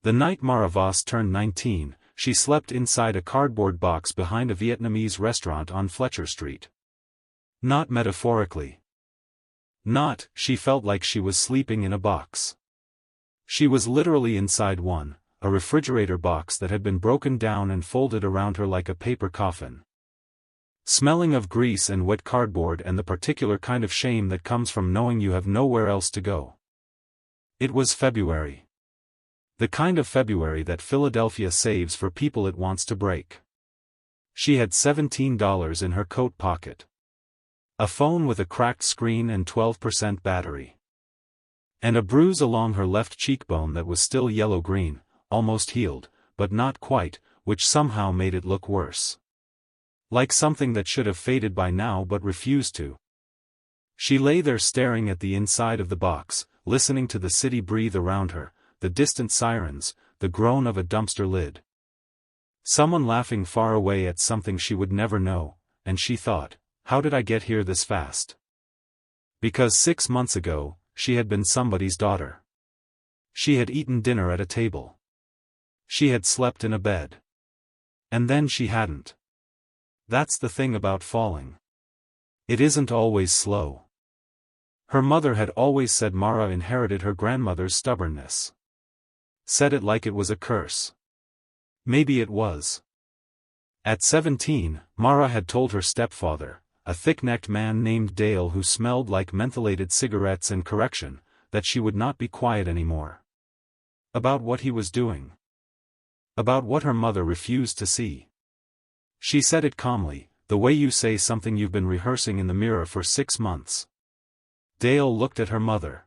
The night Mara Voss turned 19, she slept inside a cardboard box behind a Vietnamese restaurant on Fletcher Street. Not metaphorically. Not, she felt like she was sleeping in a box. She was literally inside one, a refrigerator box that had been broken down and folded around her like a paper coffin. Smelling of grease and wet cardboard and the particular kind of shame that comes from knowing you have nowhere else to go. It was February. The kind of February that Philadelphia saves for people it wants to break. She had $17 in her coat pocket. A phone with a cracked screen and 12% battery. And a bruise along her left cheekbone that was still yellow-green, almost healed, but not quite, which somehow made it look worse. Like something that should have faded by now but refused to. She lay there staring at the inside of the box, listening to the city breathe around her, the distant sirens, the groan of a dumpster lid. Someone laughing far away at something she would never know, and she thought, how did I get here this fast? Because 6 months ago, she had been somebody's daughter. She had eaten dinner at a table. She had slept in a bed. And then she hadn't. That's the thing about falling. It isn't always slow. Her mother had always said Mara inherited her grandmother's stubbornness. Said it like it was a curse. Maybe it was. At 17, Mara had told her stepfather, a thick-necked man named Dale who smelled like mentholated cigarettes and correction, that she would not be quiet anymore. About what he was doing. About what her mother refused to see. She said it calmly, the way you say something you've been rehearsing in the mirror for 6 months. Dale looked at her mother.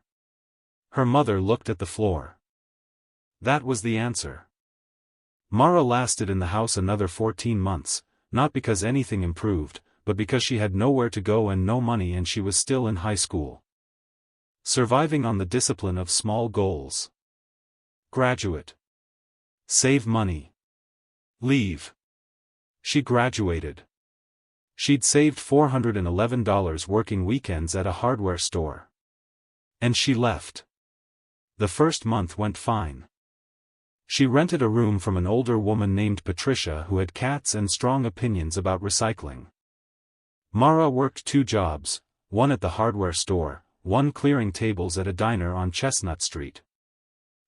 Her mother looked at the floor. That was the answer. Mara lasted in the house another 14 months, not because anything improved, but because she had nowhere to go and no money and she was still in high school. Surviving on the discipline of small goals. Graduate. Save money. Leave. She graduated. She'd saved $411 working weekends at a hardware store. And she left. The first month went fine. She rented a room from an older woman named Patricia who had cats and strong opinions about recycling. Mara worked 2 jobs, one at the hardware store, one clearing tables at a diner on Chestnut Street.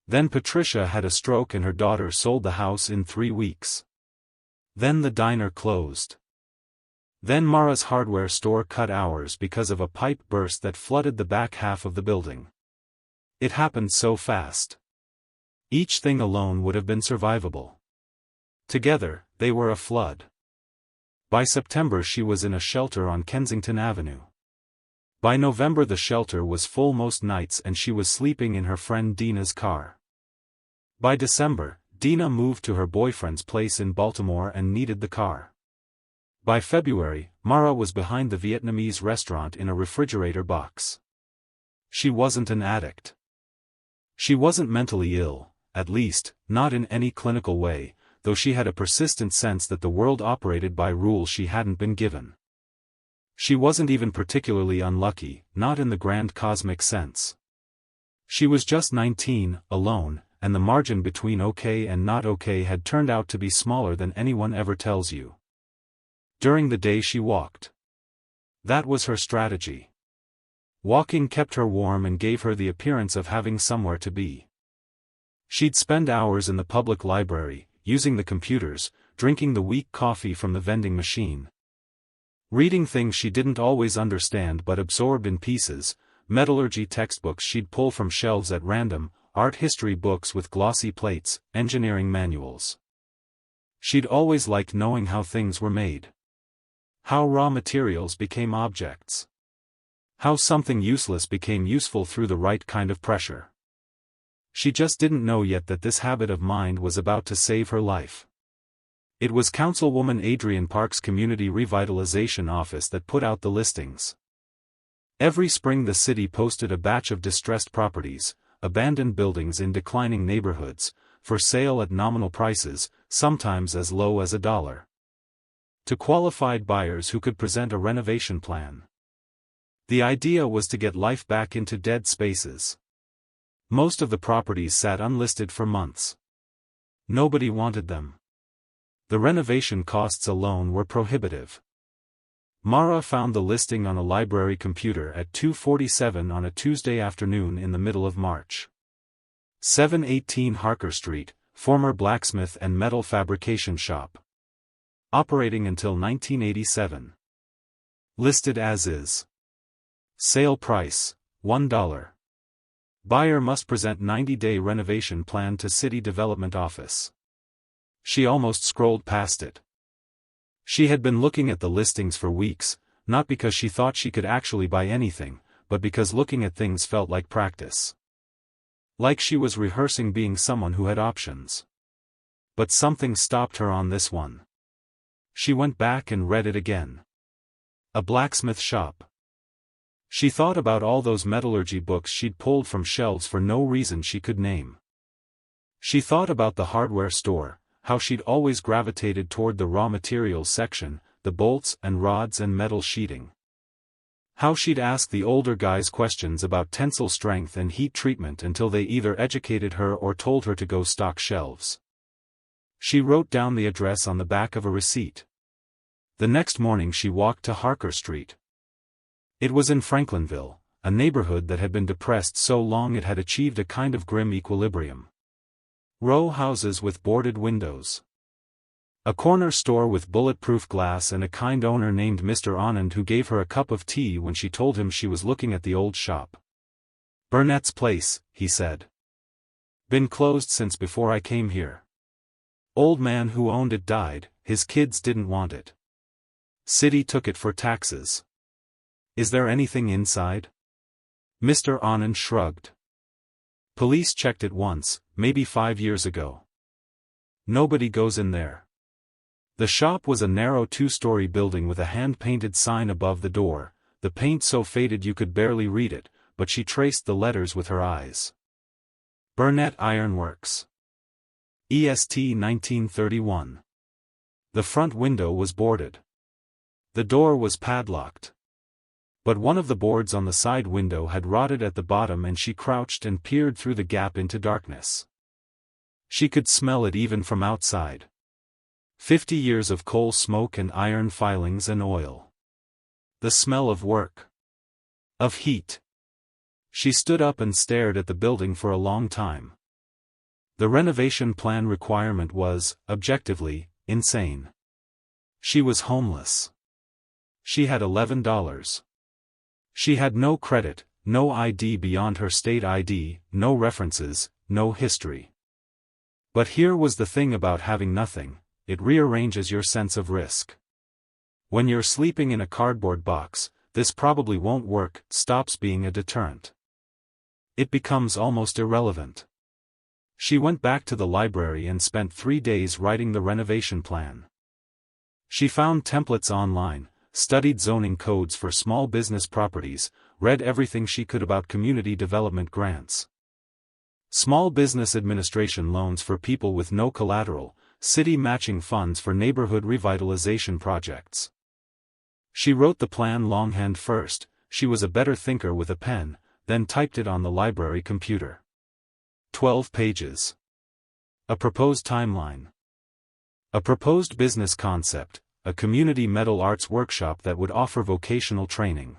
Then Patricia had a stroke and her daughter sold the house in 3 weeks. Then the diner closed. Then Mara's hardware store cut hours because of a pipe burst that flooded the back half of the building. It happened so fast. Each thing alone would have been survivable. Together, they were a flood. By September she was in a shelter on Kensington Avenue. By November the shelter was full most nights and she was sleeping in her friend Dina's car. By December, Dina moved to her boyfriend's place in Baltimore and needed the car. By February, Mara was behind the Vietnamese restaurant in a refrigerator box. She wasn't an addict. She wasn't mentally ill, at least, not in any clinical way, though she had a persistent sense that the world operated by rules she hadn't been given. She wasn't even particularly unlucky, not in the grand cosmic sense. She was just 19, alone, and the margin between okay and not okay had turned out to be smaller than anyone ever tells you. During the day she walked. That was her strategy. Walking kept her warm and gave her the appearance of having somewhere to be. She'd spend hours in the public library, using the computers, drinking the weak coffee from the vending machine. Reading things she didn't always understand but absorbed in pieces, metallurgy textbooks she'd pull from shelves at random, art history books with glossy plates, engineering manuals. She'd always liked knowing how things were made. How raw materials became objects. How something useless became useful through the right kind of pressure. She just didn't know yet that this habit of mind was about to save her life. It was Councilwoman Adrienne Park's Community Revitalization Office that put out the listings. Every spring the city posted a batch of distressed properties, abandoned buildings in declining neighborhoods, for sale at nominal prices, sometimes as low as $1. To qualified buyers who could present a renovation plan. The idea was to get life back into dead spaces. Most of the properties sat unlisted for months. Nobody wanted them. The renovation costs alone were prohibitive. Mara found the listing on a library computer at 2:47 on a Tuesday afternoon in the middle of March. 718 Harker Street, former blacksmith and metal fabrication shop. Operating until 1987. Listed as is. Sale price, $1. Buyer must present 90-day renovation plan to City Development Office. She almost scrolled past it. She had been looking at the listings for weeks, not because she thought she could actually buy anything, but because looking at things felt like practice. Like she was rehearsing being someone who had options. But something stopped her on this one. She went back and read it again. A blacksmith shop. She thought about all those metallurgy books she'd pulled from shelves for no reason she could name. She thought about the hardware store, how she'd always gravitated toward the raw materials section, the bolts and rods and metal sheeting. How she'd ask the older guys questions about tensile strength and heat treatment until they either educated her or told her to go stock shelves. She wrote down the address on the back of a receipt. The next morning she walked to Harker Street. It was in Franklinville, a neighborhood that had been depressed so long it had achieved a kind of grim equilibrium. Row houses with boarded windows. A corner store with bulletproof glass and a kind owner named Mr. Anand who gave her a cup of tea when she told him she was looking at the old shop. "Burnett's place," he said. "Been closed since before I came here. Old man who owned it died, his kids didn't want it. City took it for taxes. Is there anything inside?" Mr. Anand shrugged. "Police checked it once, maybe 5 years ago. Nobody goes in there." The shop was a narrow 2-story building with a hand-painted sign above the door, the paint so faded you could barely read it, but she traced the letters with her eyes. Burnett Iron Works. EST 1931. The front window was boarded. The door was padlocked. But one of the boards on the side window had rotted at the bottom and she crouched and peered through the gap into darkness. She could smell it even from outside. 50 years of coal smoke and iron filings and oil. The smell of work. Of heat. She stood up and stared at the building for a long time. The renovation plan requirement was, objectively, insane. She was homeless. She had $11. She had no credit, no ID beyond her state ID, no references, no history. But here was the thing about having nothing. It rearranges your sense of risk. When you're sleeping in a cardboard box, this probably won't work, stops being a deterrent. It becomes almost irrelevant. She went back to the library and spent 3 days writing the renovation plan. She found templates online, studied zoning codes for small business properties, read everything she could about community development grants. Small business administration loans for people with no collateral, city matching funds for neighborhood revitalization projects. She wrote the plan longhand first, she was a better thinker with a pen, then typed it on the library computer. 12 pages. A proposed timeline. A proposed business concept, a community metal arts workshop that would offer vocational training.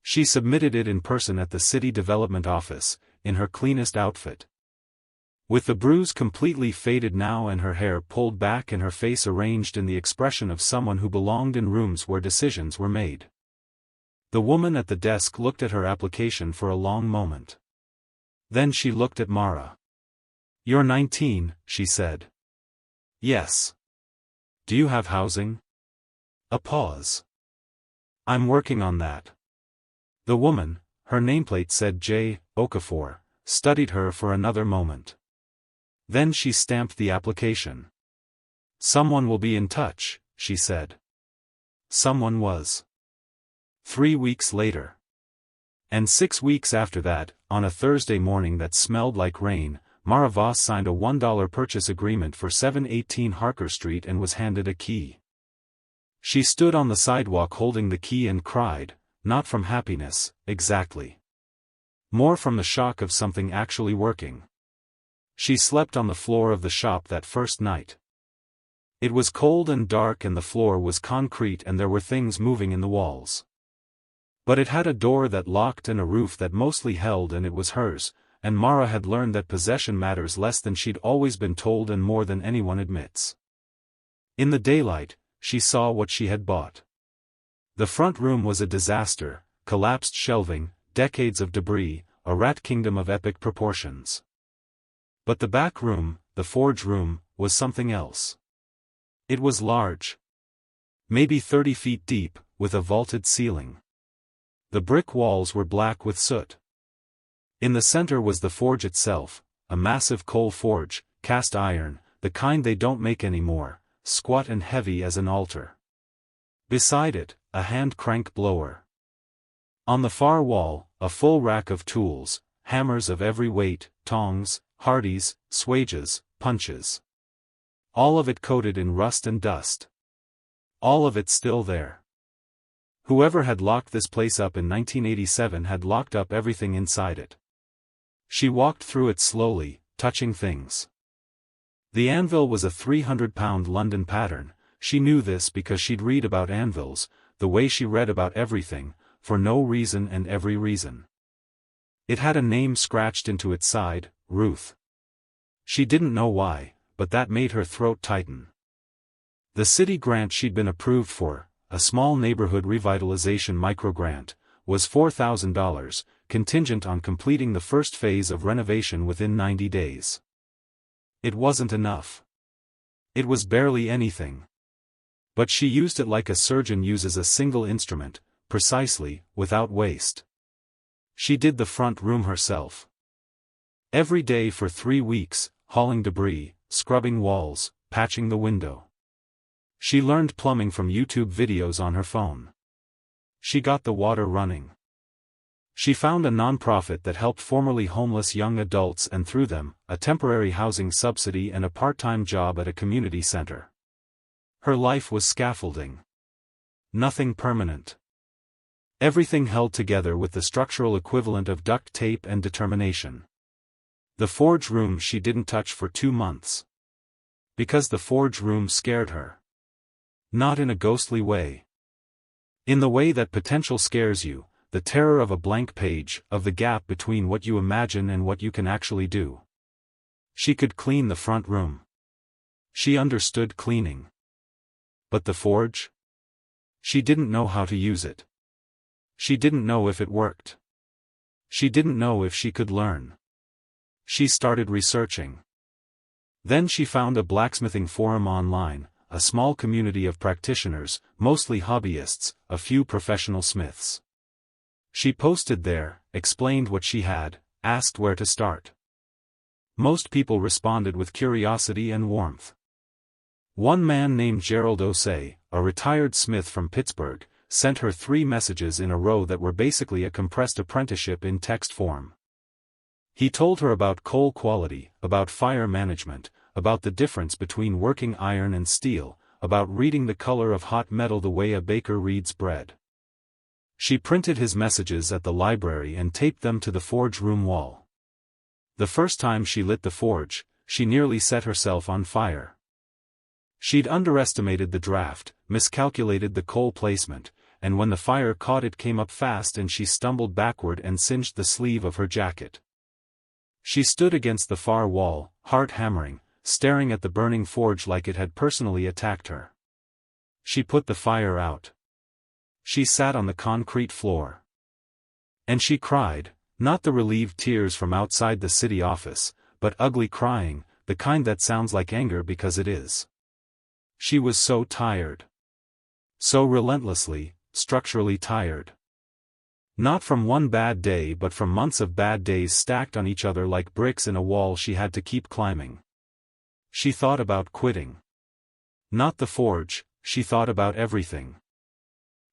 She submitted it in person at the City Development Office, in her cleanest outfit. With the bruise completely faded now and her hair pulled back and her face arranged in the expression of someone who belonged in rooms where decisions were made. The woman at the desk looked at her application for a long moment. Then she looked at Mara. "You're 19, she said. "Yes. Do you have housing?" A pause. "I'm working on that." The woman, her nameplate said J. Okafor, studied her for another moment. Then she stamped the application. "Someone will be in touch," she said. Someone was. 3 weeks later. And 6 weeks after that, on a Thursday morning that smelled like rain, Mara Voss signed a $1 purchase agreement for 718 Harker Street and was handed a key. She stood on the sidewalk holding the key and cried, not from happiness, exactly. More from the shock of something actually working. She slept on the floor of the shop that first night. It was cold and dark and the floor was concrete and there were things moving in the walls. But it had a door that locked and a roof that mostly held, and it was hers, and Mara had learned that possession matters less than she'd always been told and more than anyone admits. In the daylight, she saw what she had bought. The front room was a disaster, collapsed shelving, decades of debris, a rat kingdom of epic proportions. But the back room, the forge room, was something else. It was large. Maybe 30 feet deep, with a vaulted ceiling. The brick walls were black with soot. In the center was the forge itself, a massive coal forge, cast iron, the kind they don't make anymore, squat and heavy as an altar. Beside it, a hand crank blower. On the far wall, a full rack of tools, hammers of every weight, tongs, hardies, swages, punches. All of it coated in rust and dust. All of it still there. Whoever had locked this place up in 1987 had locked up everything inside it. She walked through it slowly, touching things. The anvil was a 300-pound London pattern. She knew this because she'd read about anvils, the way she read about everything, for no reason and every reason. It had a name scratched into its side, Ruth. She didn't know why, but that made her throat tighten. The city grant she'd been approved for, a small neighborhood revitalization microgrant, was $4,000, contingent on completing the first phase of renovation within 90 days. It wasn't enough. It was barely anything. But she used it like a surgeon uses a single instrument, precisely, without waste. She did the front room herself. Every day for 3 weeks, hauling debris, scrubbing walls, patching the window. She learned plumbing from YouTube videos on her phone. She got the water running. She found a nonprofit that helped formerly homeless young adults and through them, a temporary housing subsidy and a part-time job at a community center. Her life was scaffolding. Nothing permanent. Everything held together with the structural equivalent of duct tape and determination. The forge room she didn't touch for 2 months. Because the forge room scared her. Not in a ghostly way. In the way that potential scares you, the terror of a blank page, of the gap between what you imagine and what you can actually do. She could clean the front room. She understood cleaning. But the forge? She didn't know how to use it. She didn't know if it worked. She didn't know if she could learn. She started researching. Then she found a blacksmithing forum online, a small community of practitioners, mostly hobbyists, a few professional smiths. She posted there, explained what she had, asked where to start. Most people responded with curiosity and warmth. One man named Gerald Osei, a retired smith from Pittsburgh, sent her 3 messages in a row that were basically a compressed apprenticeship in text form. He told her about coal quality, about fire management, about the difference between working iron and steel, about reading the color of hot metal the way a baker reads bread. She printed his messages at the library and taped them to the forge room wall. The first time she lit the forge, she nearly set herself on fire. She'd underestimated the draft, miscalculated the coal placement, and when the fire caught it came up fast and she stumbled backward and singed the sleeve of her jacket. She stood against the far wall, heart hammering, staring at the burning forge like it had personally attacked her. She put the fire out. She sat on the concrete floor. And she cried, not the relieved tears from outside the city office, but ugly crying, the kind that sounds like anger because it is. She was so tired. So relentlessly, structurally tired. Not from one bad day but from months of bad days stacked on each other like bricks in a wall she had to keep climbing. She thought about quitting. Not the forge, she thought about everything.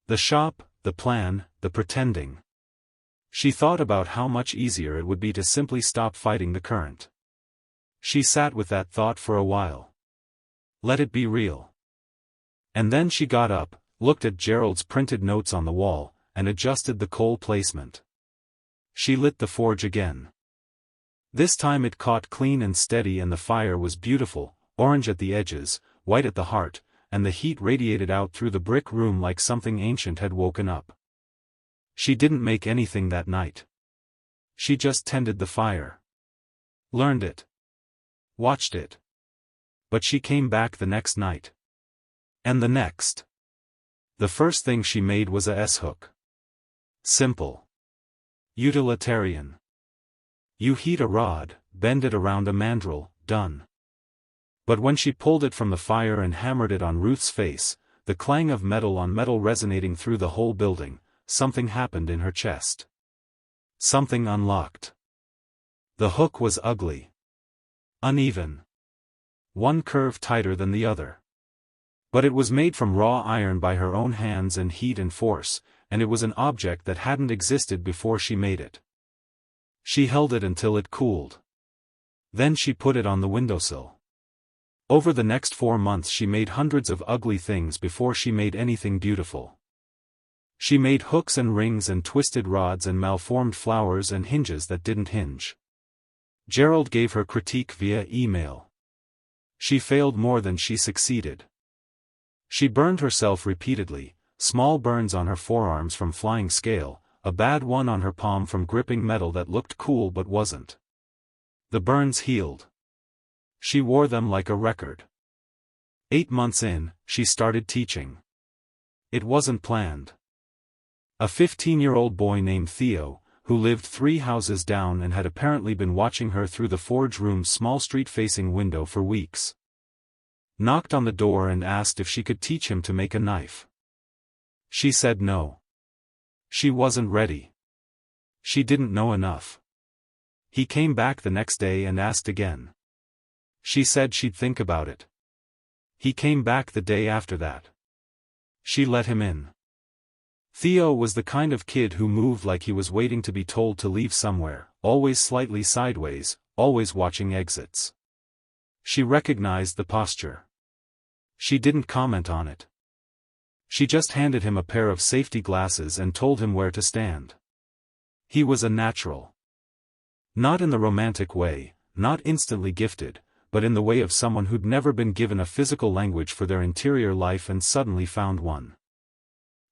The shop, the plan, the pretending. She thought about how much easier it would be to simply stop fighting the current. She sat with that thought for a while. Let it be real. And then she got up, looked at Gerald's printed notes on the wall, and adjusted the coal placement. She lit the forge again. This time it caught clean and steady, and the fire was beautiful, orange at the edges, white at the heart, and the heat radiated out through the brick room like something ancient had woken up. She didn't make anything that night. She just tended the fire. Learned it. Watched it. But she came back the next night. And the next. The first thing she made was a S-hook. Simple. Utilitarian. You heat a rod, bend it around a mandrel, done. But when she pulled it from the fire and hammered it on Ruth's face, the clang of metal on metal resonating through the whole building, something happened in her chest. Something unlocked. The hook was ugly. Uneven. One curve tighter than the other. But it was made from raw iron by her own hands and heat and force, and it was an object that hadn't existed before she made it. She held it until it cooled. Then she put it on the windowsill. Over the next 4 months she made hundreds of ugly things before she made anything beautiful. She made hooks and rings and twisted rods and malformed flowers and hinges that didn't hinge. Gerald gave her critique via email. She failed more than she succeeded. She burned herself repeatedly, small burns on her forearms from flying scale, a bad one on her palm from gripping metal that looked cool but wasn't. The burns healed. She wore them like a record. 8 months in, she started teaching. It wasn't planned. A 15-year-old boy named Theo, who lived 3 houses down and had apparently been watching her through the forge room's small street-facing window for weeks, knocked on the door and asked if she could teach him to make a knife. She said no. She wasn't ready. She didn't know enough. He came back the next day and asked again. She said she'd think about it. He came back the day after that. She let him in. Theo was the kind of kid who moved like he was waiting to be told to leave somewhere, always slightly sideways, always watching exits. She recognized the posture. She didn't comment on it. She just handed him a pair of safety glasses and told him where to stand. He was a natural. Not in the romantic way, not instantly gifted, but in the way of someone who'd never been given a physical language for their interior life and suddenly found one.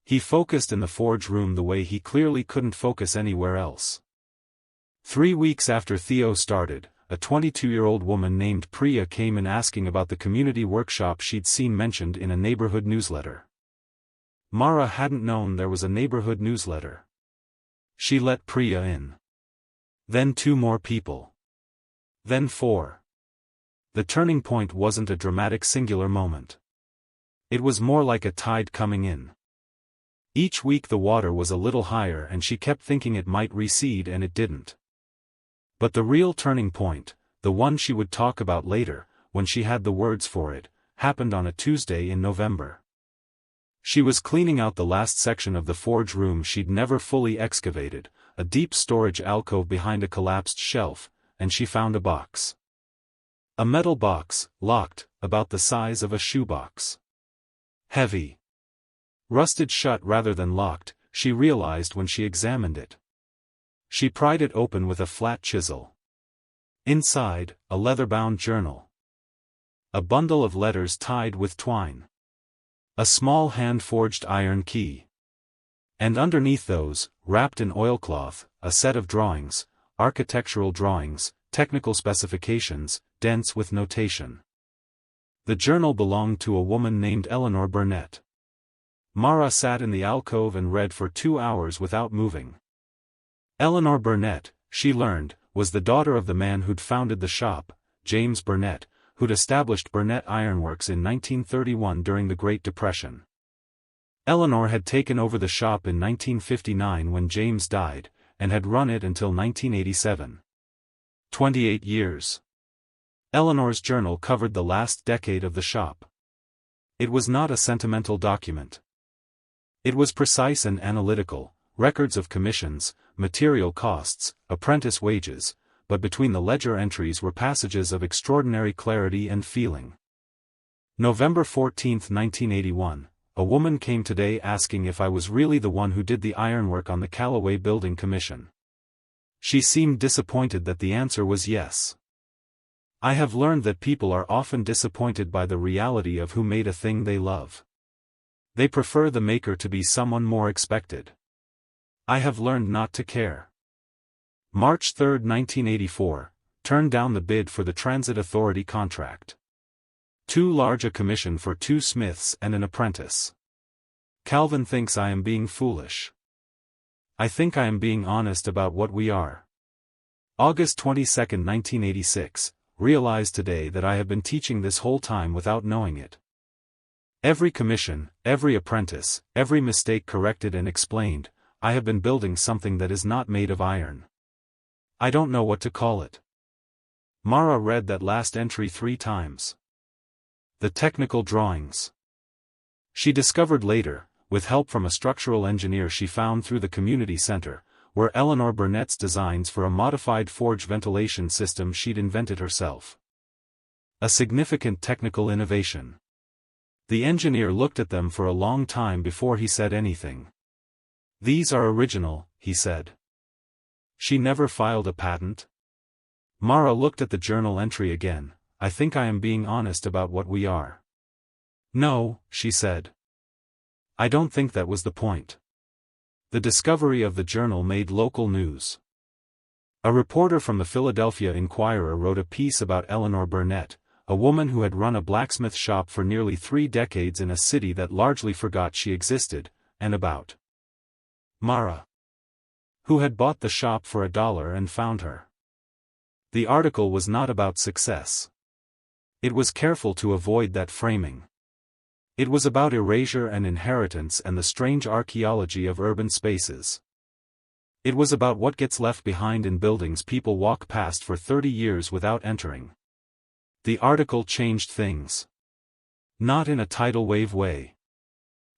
He focused in the forge room the way he clearly couldn't focus anywhere else. 3 weeks after Theo started, a 22-year-old woman named Priya came in asking about the community workshop she'd seen mentioned in a neighborhood newsletter. Mara hadn't known there was a neighborhood newsletter. She let Priya in. Then 2 more people. Then 4. The turning point wasn't a dramatic singular moment. It was more like a tide coming in. Each week the water was a little higher and she kept thinking it might recede, and it didn't. But the real turning point, the one she would talk about later, when she had the words for it, happened on a Tuesday in November. She was cleaning out the last section of the forge room she'd never fully excavated, a deep storage alcove behind a collapsed shelf, and she found a box. A metal box, locked, about the size of a shoebox. Heavy. Rusted shut rather than locked, she realized when she examined it. She pried it open with a flat chisel. Inside, a leather-bound journal. A bundle of letters tied with twine. A small hand-forged iron key. And underneath those, wrapped in oilcloth, a set of drawings, architectural drawings, technical specifications, dense with notation. The journal belonged to a woman named Eleanor Burnett. Mara sat in the alcove and read for 2 hours without moving. Eleanor Burnett, she learned, was the daughter of the man who'd founded the shop, James Burnett, who'd established Burnett Ironworks in 1931 during the Great Depression. Eleanor had taken over the shop in 1959 when James died, and had run it until 1987. 28 years. Eleanor's journal covered the last decade of the shop. It was not a sentimental document. It was precise and analytical, records of commissions, material costs, apprentice wages, but between the ledger entries were passages of extraordinary clarity and feeling. November 14, 1981, a woman came today asking if I was really the one who did the ironwork on the Callaway Building commission. She seemed disappointed that the answer was yes. I have learned that people are often disappointed by the reality of who made a thing they love. They prefer the maker to be someone more expected. I have learned not to care. March 3, 1984, turned down the bid for the Transit Authority contract. Too large a commission for 2 smiths and an apprentice. Calvin thinks I am being foolish. I think I am being honest about what we are. August 22, 1986, realized today that I have been teaching this whole time without knowing it. Every commission, every apprentice, every mistake corrected and explained, I have been building something that is not made of iron. I don't know what to call it. Mara read that last entry 3 times. The technical drawings. She discovered later, with help from a structural engineer she found through the community center, were Eleanor Burnett's designs for a modified forge ventilation system she'd invented herself. A significant technical innovation. The engineer looked at them for a long time before he said anything. "These are original," he said. "She never filed a patent?" Mara looked at the journal entry again. "I think I am being honest about what we are." "No," she said. "I don't think that was the point." The discovery of the journal made local news. A reporter from the Philadelphia Inquirer wrote a piece about Eleanor Burnett, a woman who had run a blacksmith shop for nearly 3 decades in a city that largely forgot she existed, and about Mara, who had bought the shop for $1 and found her. The article was not about success. It was careful to avoid that framing. It was about erasure and inheritance and the strange archaeology of urban spaces. It was about what gets left behind in buildings people walk past for 30 years without entering. The article changed things. Not in a tidal wave way.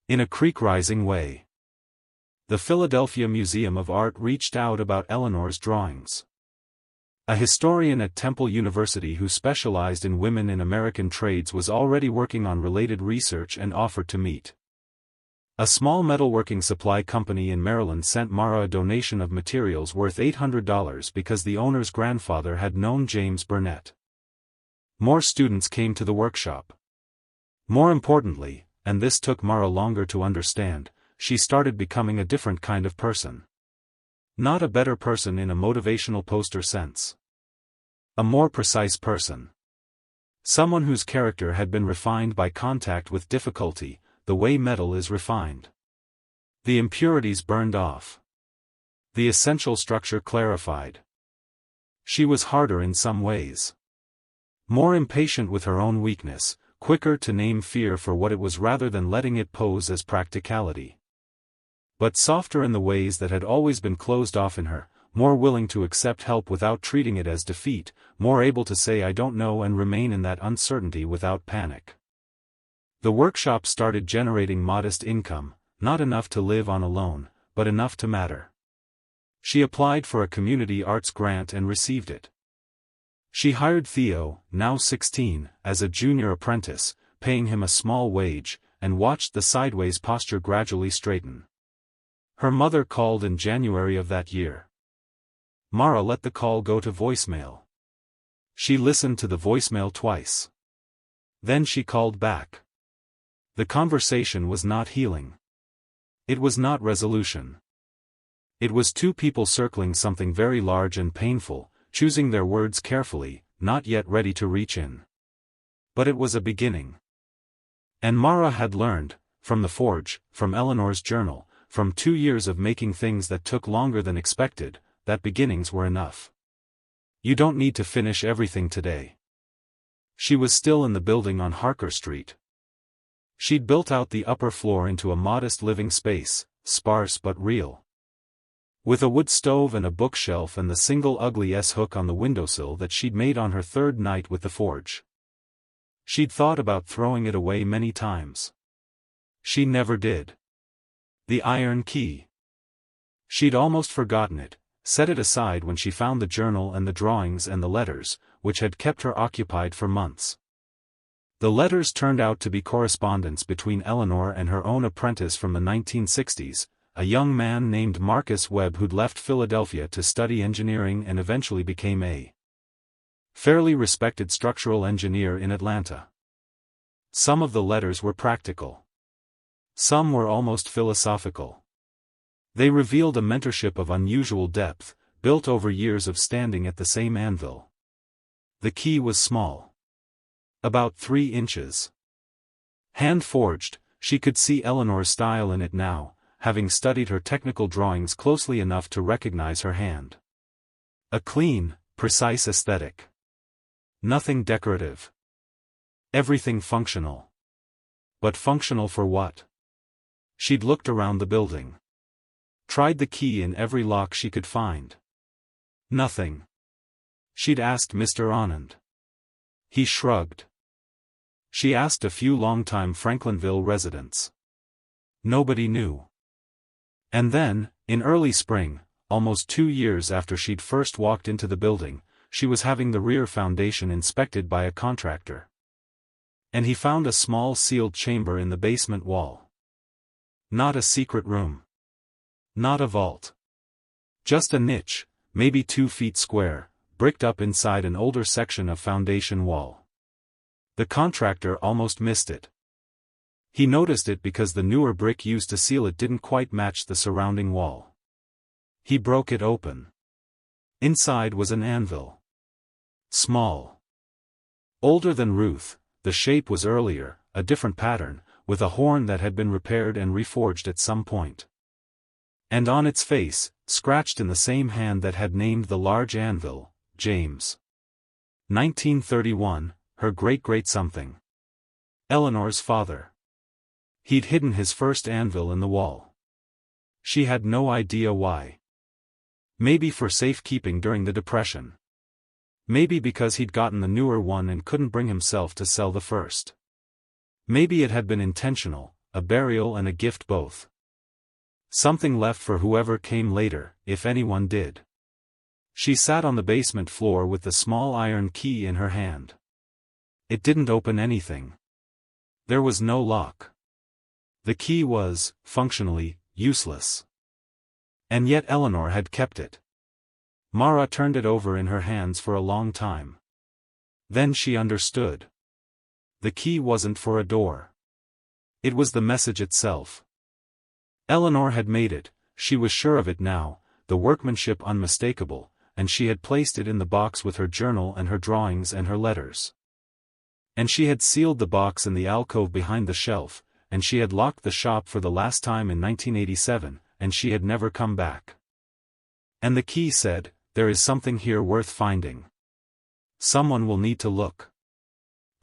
In a creek-rising way. The Philadelphia Museum of Art reached out about Eleanor's drawings. A historian at Temple University who specialized in women in American trades was already working on related research and offered to meet. A small metalworking supply company in Maryland sent Mara a donation of materials worth $800 because the owner's grandfather had known James Burnett. More students came to the workshop. More importantly, and this took Mara longer to understand, she started becoming a different kind of person. Not a better person in a motivational poster sense. A more precise person. Someone whose character had been refined by contact with difficulty, the way metal is refined. The impurities burned off. The essential structure clarified. She was harder in some ways. More impatient with her own weakness, quicker to name fear for what it was rather than letting it pose as practicality. But softer in the ways that had always been closed off in her, more willing to accept help without treating it as defeat, more able to say I don't know and remain in that uncertainty without panic. The workshop started generating modest income, not enough to live on alone, but enough to matter. She applied for a community arts grant and received it. She hired Theo, now 16, as a junior apprentice, paying him a small wage, and watched the sideways posture gradually straighten. Her mother called in January of that year. Mara let the call go to voicemail. She listened to the voicemail twice. Then she called back. The conversation was not healing. It was not resolution. It was 2 people circling something very large and painful, choosing their words carefully, not yet ready to reach in. But it was a beginning. And Mara had learned, from the forge, from Eleanor's journal, from 2 years of making things that took longer than expected, that beginnings were enough. You don't need to finish everything today. She was still in the building on Harker Street. She'd built out the upper floor into a modest living space, sparse but real. With a wood stove and a bookshelf and the single ugly S-hook on the windowsill that she'd made on her 3rd night with the forge. She'd thought about throwing it away many times. She never did. The iron key. She'd almost forgotten it, set it aside when she found the journal and the drawings and the letters, which had kept her occupied for months. The letters turned out to be correspondence between Eleanor and her own apprentice from the 1960s, a young man named Marcus Webb who'd left Philadelphia to study engineering and eventually became a fairly respected structural engineer in Atlanta. Some of the letters were practical. Some were almost philosophical. They revealed a mentorship of unusual depth, built over years of standing at the same anvil. The key was small. About 3 inches. Hand-forged, she could see Eleanor's style in it now, having studied her technical drawings closely enough to recognize her hand. A clean, precise aesthetic. Nothing decorative. Everything functional. But functional for what? She'd looked around the building. Tried the key in every lock she could find. Nothing. She'd asked Mr. Anand. He shrugged. She asked a few longtime Franklinville residents. Nobody knew. And then, in early spring, almost 2 years after she'd first walked into the building, she was having the rear foundation inspected by a contractor. And he found a small sealed chamber in the basement wall. Not a secret room. Not a vault. Just a niche, maybe 2 feet square, bricked up inside an older section of foundation wall. The contractor almost missed it. He noticed it because the newer brick used to seal it didn't quite match the surrounding wall. He broke it open. Inside was an anvil. Small. Older than Ruth, the shape was earlier, a different pattern, with a horn that had been repaired and reforged at some point. And on its face, scratched in the same hand that had named the large anvil, James. 1931, her great-great-something. Eleanor's father. He'd hidden his first anvil in the wall. She had no idea why. Maybe for safekeeping during the Depression. Maybe because he'd gotten the newer one and couldn't bring himself to sell the first. Maybe it had been intentional, a burial and a gift both. Something left for whoever came later, if anyone did. She sat on the basement floor with the small iron key in her hand. It didn't open anything. There was no lock. The key was, functionally, useless. And yet Eleanor had kept it. Mara turned it over in her hands for a long time. Then she understood. The key wasn't for a door. It was the message itself. Eleanor had made it, she was sure of it now, the workmanship unmistakable, and she had placed it in the box with her journal and her drawings and her letters. And she had sealed the box in the alcove behind the shelf, and she had locked the shop for the last time in 1987, and she had never come back. And the key said, "There is something here worth finding. Someone will need to look."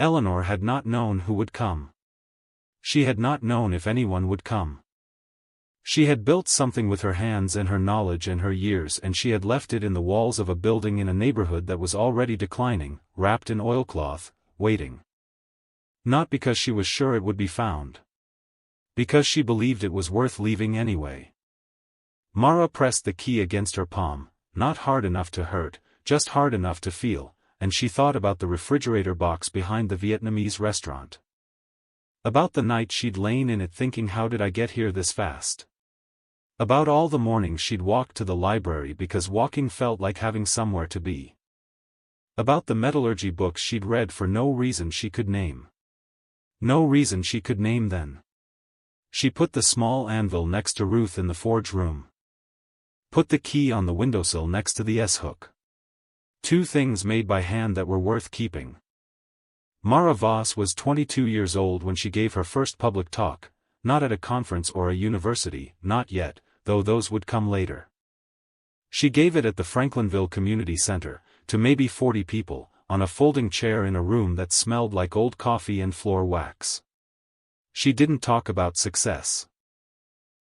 Eleanor had not known who would come. She had not known if anyone would come. She had built something with her hands and her knowledge and her years, and she had left it in the walls of a building in a neighborhood that was already declining, wrapped in oilcloth, waiting. Not because she was sure it would be found. Because she believed it was worth leaving anyway. Mara pressed the key against her palm, not hard enough to hurt, just hard enough to feel, and she thought about the refrigerator box behind the Vietnamese restaurant. About the night she'd lain in it thinking, how did I get here this fast? About all the mornings she'd walked to the library because walking felt like having somewhere to be. About the metallurgy books she'd read for no reason she could name. No reason she could name then. She put the small anvil next to Ruth in the forge room. Put the key on the windowsill next to the S-hook. 2 things made by hand that were worth keeping. Mara Voss was 22 years old when she gave her first public talk, not at a conference or a university, not yet, though those would come later. She gave it at the Franklinville Community Center, to maybe 40 people, on a folding chair in a room that smelled like old coffee and floor wax. She didn't talk about success.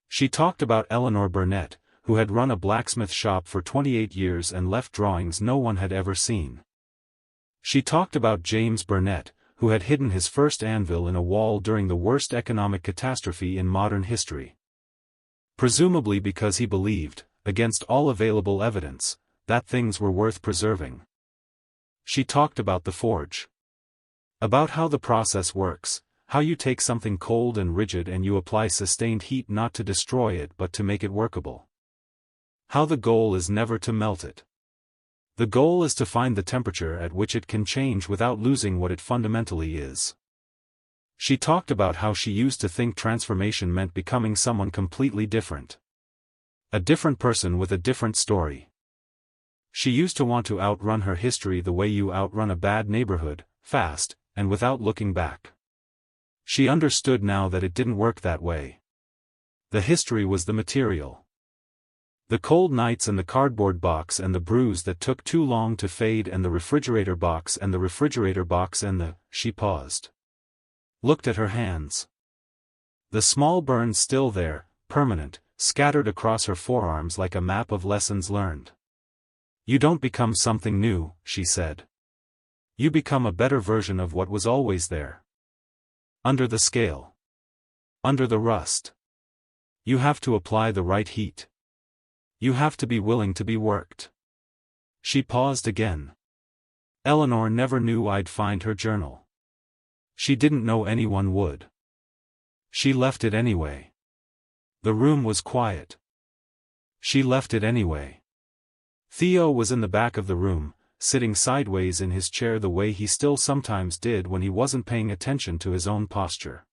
She talked about Eleanor Burnett, who had run a blacksmith shop for 28 years and left drawings no one had ever seen. She talked about James Burnett, who had hidden his first anvil in a wall during the worst economic catastrophe in modern history. Presumably because he believed, against all available evidence, that things were worth preserving. She talked about the forge. About how the process works, how you take something cold and rigid and you apply sustained heat not to destroy it but to make it workable. How the goal is never to melt it. The goal is to find the temperature at which it can change without losing what it fundamentally is. She talked about how she used to think transformation meant becoming someone completely different. A different person with a different story. She used to want to outrun her history the way you outrun a bad neighborhood, fast, and without looking back. She understood now that it didn't work that way. The history was the material. The cold nights and the cardboard box and the bruise that took too long to fade and the refrigerator box and the refrigerator box and the... She paused. Looked at her hands. The small burns still there, permanent, scattered across her forearms like a map of lessons learned. You don't become something new, she said. You become a better version of what was always there. Under the scale. Under the rust. You have to apply the right heat. You have to be willing to be worked. She paused again. Eleanor never knew I'd find her journal. She didn't know anyone would. She left it anyway. The room was quiet. She left it anyway. Theo was in the back of the room, sitting sideways in his chair the way he still sometimes did when he wasn't paying attention to his own posture.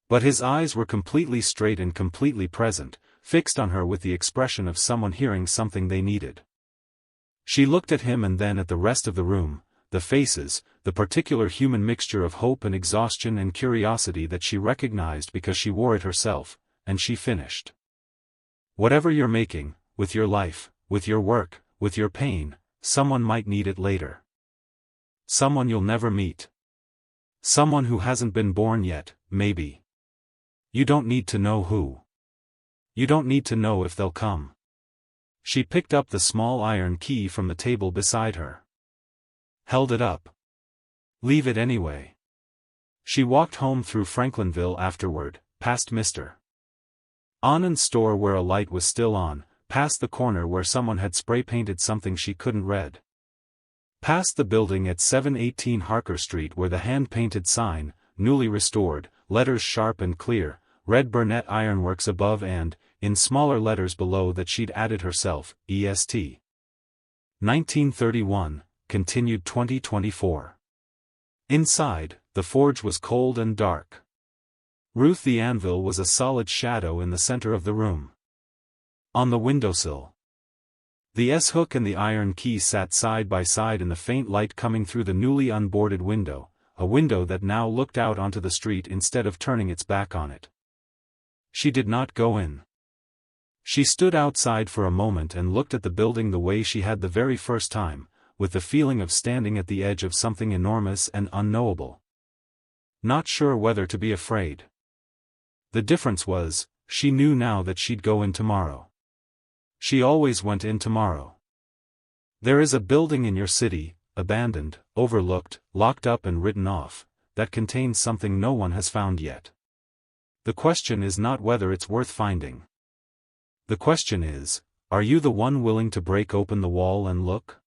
But his eyes were completely straight and completely present, fixed on her with the expression of someone hearing something they needed. She looked at him and then at the rest of the room, the faces, the particular human mixture of hope and exhaustion and curiosity that she recognized because she wore it herself, and she finished. Whatever you're making, with your life, with your work, with your pain, someone might need it later. Someone you'll never meet. Someone who hasn't been born yet, maybe. You don't need to know who. You don't need to know if they'll come. She picked up the small iron key from the table beside her. Held it up. Leave it anyway. She walked home through Franklinville afterward, past Mr. Anand's store where a light was still on, past the corner where someone had spray-painted something she couldn't read. Past the building at 718 Harker Street where the hand-painted sign, newly restored, letters sharp and clear, read Burnett Ironworks above and, in smaller letters below that she'd added herself, EST. 1931, continued 2024. Inside, the forge was cold and dark. Ruth the anvil was a solid shadow in the center of the room. On the windowsill. The S-hook and the iron key sat side by side in the faint light coming through the newly unboarded window, a window that now looked out onto the street instead of turning its back on it. She did not go in. She stood outside for a moment and looked at the building the way she had the very first time, with the feeling of standing at the edge of something enormous and unknowable. Not sure whether to be afraid. The difference was, she knew now that she'd go in tomorrow. She always went in tomorrow. There is a building in your city, abandoned, overlooked, locked up and written off, that contains something no one has found yet. The question is not whether it's worth finding. The question is, are you the one willing to break open the wall and look?